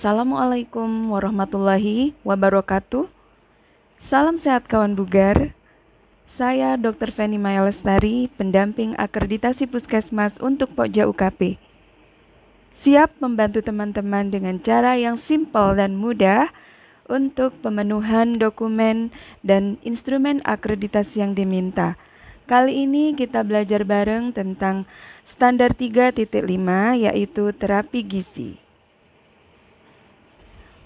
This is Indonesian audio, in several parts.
Assalamualaikum warahmatullahi wabarakatuh. Salam sehat kawan bugar. Saya Dr. Feni Maya Lestari, pendamping akreditasi Puskesmas untuk Pokja UKP. Siap membantu teman-teman dengan cara yang simpel dan mudah untuk pemenuhan dokumen dan instrumen akreditasi yang diminta. Kali ini kita belajar bareng tentang standar 3.5 yaitu terapi gizi.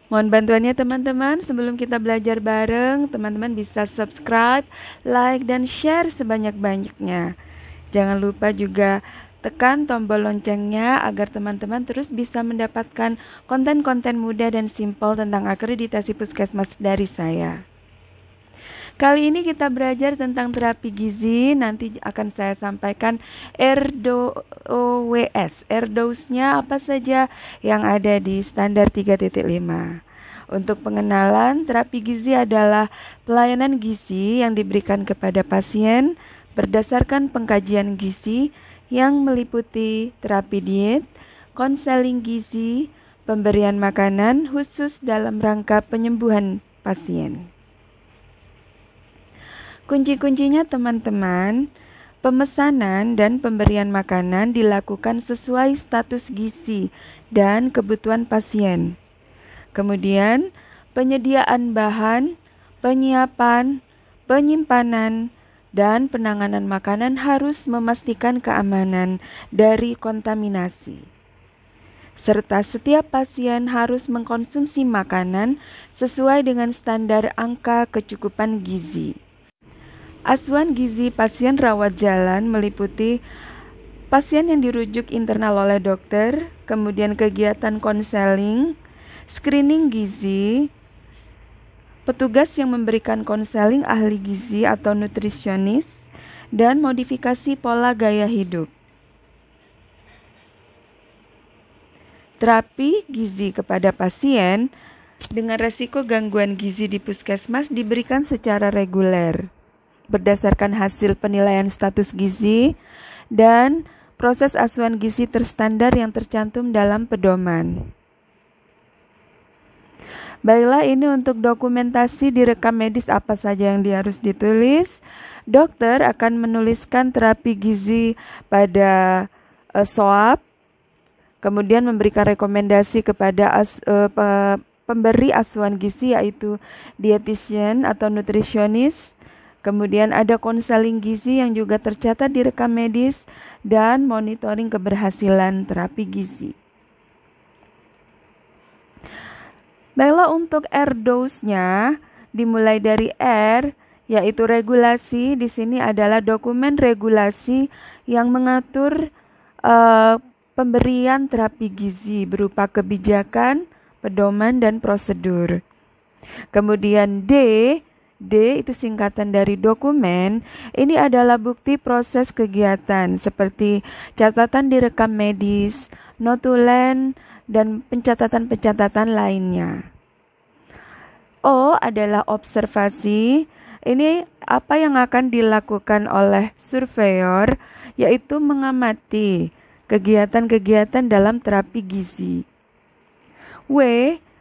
Mohon bantuannya teman-teman, sebelum kita belajar bareng, teman-teman bisa subscribe, like, dan share sebanyak-banyaknya. Jangan lupa juga tekan tombol loncengnya agar teman-teman terus bisa mendapatkan konten-konten mudah dan simpel tentang akreditasi Puskesmas dari saya. Kali ini kita belajar tentang terapi gizi, nanti akan saya sampaikan RDOWS. RDOWS-nya apa saja yang ada di standar 3.5. Untuk pengenalan, terapi gizi adalah pelayanan gizi yang diberikan kepada pasien berdasarkan pengkajian gizi yang meliputi terapi diet, konseling gizi, pemberian makanan khusus dalam rangka penyembuhan pasien. Kunci-kuncinya teman-teman, pemesanan dan pemberian makanan dilakukan sesuai status gizi dan kebutuhan pasien. Kemudian, penyediaan bahan, penyiapan, penyimpanan, dan penanganan makanan harus memastikan keamanan dari kontaminasi. Serta setiap pasien harus mengkonsumsi makanan sesuai dengan standar angka kecukupan gizi. Asuhan gizi pasien rawat jalan meliputi pasien yang dirujuk internal oleh dokter, kemudian kegiatan konseling, screening gizi, petugas yang memberikan konseling ahli gizi atau nutrisionis, dan modifikasi pola gaya hidup. Terapi gizi kepada pasien dengan resiko gangguan gizi di puskesmas diberikan secara reguler berdasarkan hasil penilaian status gizi dan proses asuhan gizi terstandar yang tercantum dalam pedoman. Baiklah, ini untuk dokumentasi di rekam medis apa saja yang harus ditulis. Dokter akan menuliskan terapi gizi pada SOAP, kemudian memberikan rekomendasi kepada pemberi asuhan gizi yaitu dietitian atau nutrisionis. Kemudian ada konseling gizi yang juga tercatat di rekam medis dan monitoring keberhasilan terapi gizi. Baiklah, untuk RDOWS-nya dimulai dari R yaitu regulasi. Di sini adalah dokumen regulasi yang mengatur pemberian terapi gizi berupa kebijakan, pedoman, dan prosedur. Kemudian D itu singkatan dari dokumen. Ini adalah bukti proses kegiatan seperti catatan di rekam medis, notulen, dan pencatatan-pencatatan lainnya. O adalah observasi. Ini apa yang akan dilakukan oleh surveyor, yaitu mengamati kegiatan-kegiatan dalam terapi gizi. W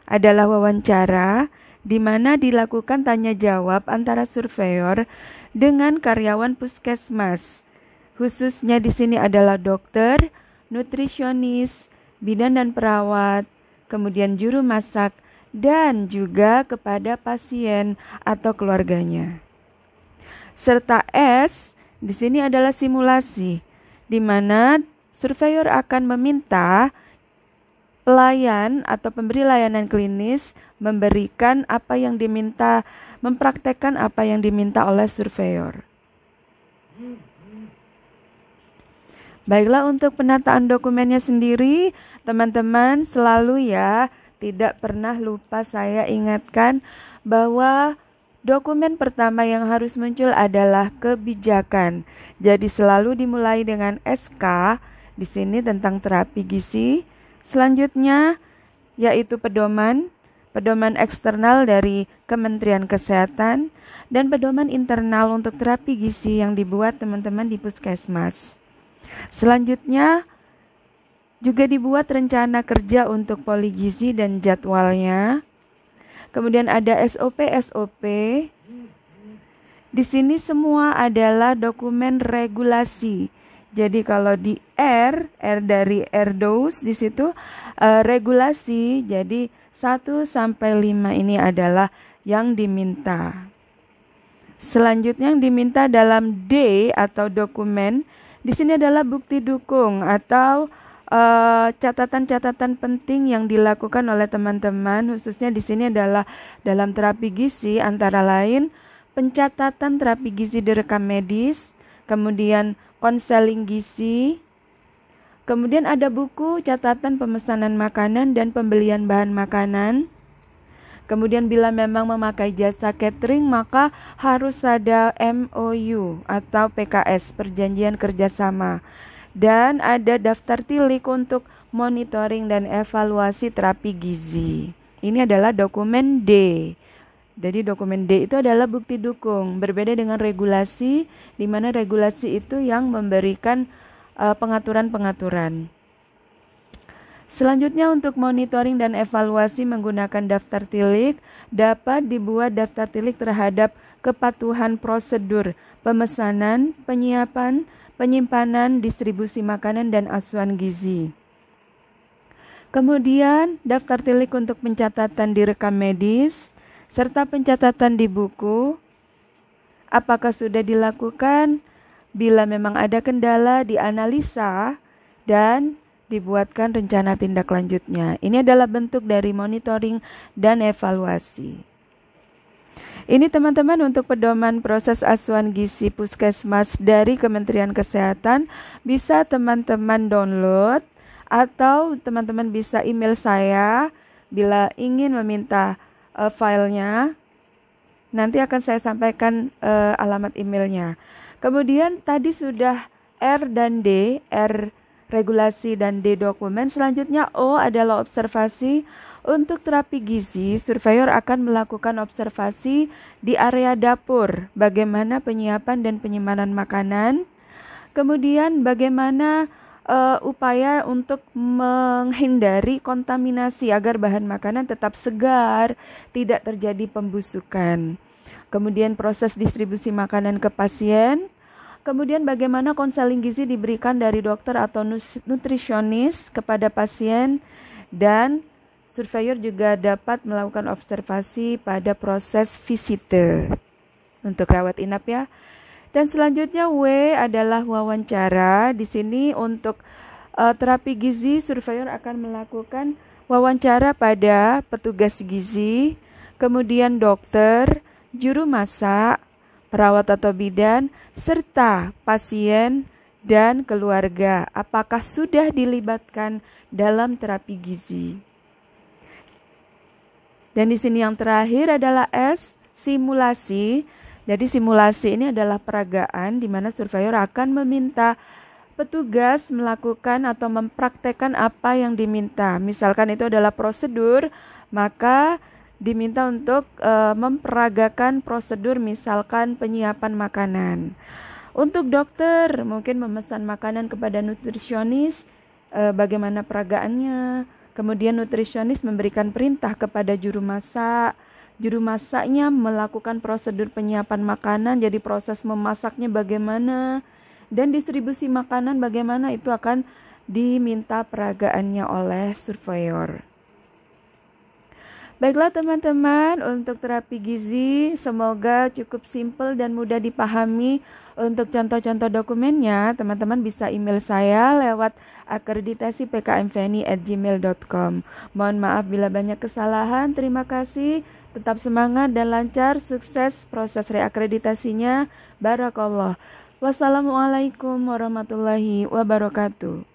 adalah wawancara, di mana dilakukan tanya jawab antara surveyor dengan karyawan puskesmas. Khususnya di sini adalah dokter, nutrisionis, bidan dan perawat, kemudian juru masak, dan juga kepada pasien atau keluarganya. Serta S di sini adalah simulasi, di mana surveyor akan meminta pelayan atau pemberi layanan klinis memberikan apa yang diminta, mempraktekkan apa yang diminta oleh surveyor. Baiklah, untuk penataan dokumennya sendiri, teman-teman selalu tidak pernah lupa saya ingatkan bahwa dokumen pertama yang harus muncul adalah kebijakan. Jadi selalu dimulai dengan SK di sini tentang terapi gizi. Selanjutnya yaitu pedoman eksternal dari Kementerian Kesehatan dan pedoman internal untuk terapi gizi yang dibuat teman-teman di puskesmas. Selanjutnya Juga dibuat rencana kerja untuk poligizi dan jadwalnya. Kemudian ada SOP. Di sini semua adalah dokumen regulasi. Jadi kalau di R dari RDOS di situ regulasi. Jadi 1 sampai 5 ini adalah yang diminta. Selanjutnya yang diminta dalam D atau dokumen di sini adalah bukti dukung atau catatan-catatan penting yang dilakukan oleh teman-teman, khususnya di sini adalah dalam terapi gizi, antara lain pencatatan terapi gizi di rekam medis, kemudian konseling gizi, kemudian ada buku catatan pemesanan makanan dan pembelian bahan makanan. Kemudian bila memang memakai jasa catering maka harus ada MOU atau PKS, perjanjian kerjasama. Dan ada daftar tilik untuk monitoring dan evaluasi terapi gizi. Ini adalah dokumen D. Jadi dokumen D itu adalah bukti dukung. Berbeda dengan regulasi, di mana regulasi itu yang memberikan pengaturan-pengaturan. Selanjutnya untuk monitoring dan evaluasi menggunakan daftar tilik, dapat dibuat daftar tilik terhadap kepatuhan prosedur pemesanan, penyiapan, penyimpanan, distribusi makanan, dan asuhan gizi. Kemudian daftar tilik untuk pencatatan di rekam medis, serta pencatatan di buku. Apakah sudah dilakukan? Bila memang ada kendala, dianalisa dan dibuatkan rencana tindak lanjutnya. Ini adalah bentuk dari monitoring dan evaluasi. Ini teman-teman untuk pedoman proses asuhan gizi Puskesmas dari Kementerian Kesehatan. Bisa teman-teman download atau teman-teman bisa email saya bila ingin meminta filenya. Nanti akan saya sampaikan alamat emailnya. Kemudian tadi sudah R dan D, R regulasi dan D dokumen. Selanjutnya O adalah observasi. Untuk terapi gizi, surveyor akan melakukan observasi di area dapur, bagaimana penyiapan dan penyimpanan makanan, kemudian bagaimana upaya untuk menghindari kontaminasi agar bahan makanan tetap segar, tidak terjadi pembusukan. Kemudian proses distribusi makanan ke pasien, kemudian bagaimana konseling gizi diberikan dari dokter atau nutrisionis kepada pasien, dan surveyor juga dapat melakukan observasi pada proses visite untuk rawat inap ya. Dan selanjutnya W adalah wawancara. Di sini untuk terapi gizi, surveyor akan melakukan wawancara pada petugas gizi, kemudian dokter, juru masak, perawat atau bidan, serta pasien dan keluarga. Apakah sudah dilibatkan dalam terapi gizi? Dan di sini yang terakhir adalah S, simulasi. Jadi simulasi ini adalah peragaan di mana surveyor akan meminta petugas melakukan atau mempraktekkan apa yang diminta. Misalkan itu adalah prosedur, maka diminta untuk memperagakan prosedur, misalkan penyiapan makanan. Untuk dokter mungkin memesan makanan kepada nutrisionis, bagaimana peragaannya. Kemudian nutrisionis memberikan perintah kepada juru masak. Juru masaknya melakukan prosedur penyiapan makanan, jadi proses memasaknya bagaimana. Dan distribusi makanan bagaimana, itu akan diminta peragaannya oleh surveyor. Baiklah teman-teman, untuk terapi gizi semoga cukup simpel dan mudah dipahami. Untuk contoh-contoh dokumennya, teman-teman bisa email saya lewat akreditasi.pkmveni@gmail.com. Mohon maaf bila banyak kesalahan. Terima kasih. Tetap semangat dan lancar, sukses proses reakreditasinya. Barakallah. Wassalamualaikum warahmatullahi wabarakatuh.